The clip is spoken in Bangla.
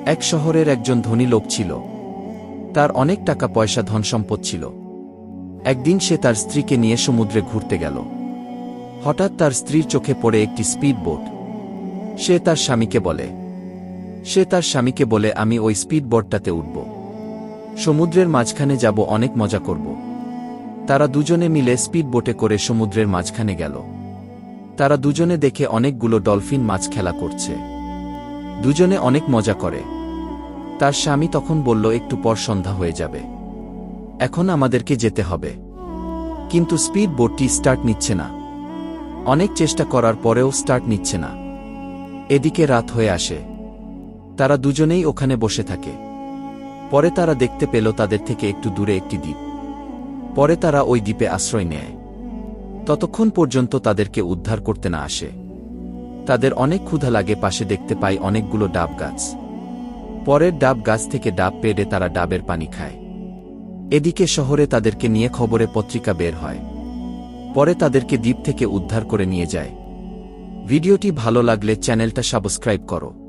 এক শহরের একজন ধনী লোক ছিল। তার অনেক টাকা পয়সা ধনসম্পদ ছিল। একদিন সে তার স্ত্রীকে নিয়ে সমুদ্রে ঘুরতে গেল। হঠাৎ তার স্ত্রীর চোখে পড়ে একটি স্পিড বোট। সে তার স্বামীকে বলে আমি ওই স্পিড বোটটাতে উঠব, সমুদ্রের মাঝখানে যাব, অনেক মজা করব। তারা দুজনে মিলে স্পিড বোটে করে সমুদ্রের মাঝখানে গেল। তারা দুজনে দেখে অনেকগুলো ডলফিন মাছ খেলা করছে। দুজনে অনেক মজা করে। তার স্বামী তখন বলল, একটু পর সন্ধ্যা হয়ে যাবে, এখন আমাদেরকে যেতে হবে। কিন্তু স্পিড বোটটি স্টার্ট নিচ্ছে না। অনেক চেষ্টা করার পরেও স্টার্ট নিচ্ছে না। এদিকে রাত হয়ে আসে। তারা দুজনেই ওখানে বসে থাকে। পরে তারা দেখতে পেল তাদের থেকে একটু দূরে একটি দ্বীপ। পরে তারা ওই দ্বীপে আশ্রয় নেয়, ততক্ষণ পর্যন্ত তাদেরকে উদ্ধার করতে না আসে। তাদের অনেক ক্ষুধা লাগে, পাশে দেখতে পায় অনেকগুলো ডাব গাছ। পরের ডাব গাছ থেকে ডাব পেড়ে তারা ডাবের পানি খায়। এদিকে শহরে তাদেরকে নিয়ে খবরে পত্রিকা বের হয়। পরে তাদেরকে দ্বীপ থেকে উদ্ধার করে নিয়ে যায়। ভিডিওটি ভালো লাগলে চ্যানেলটা সাবস্ক্রাইব করো।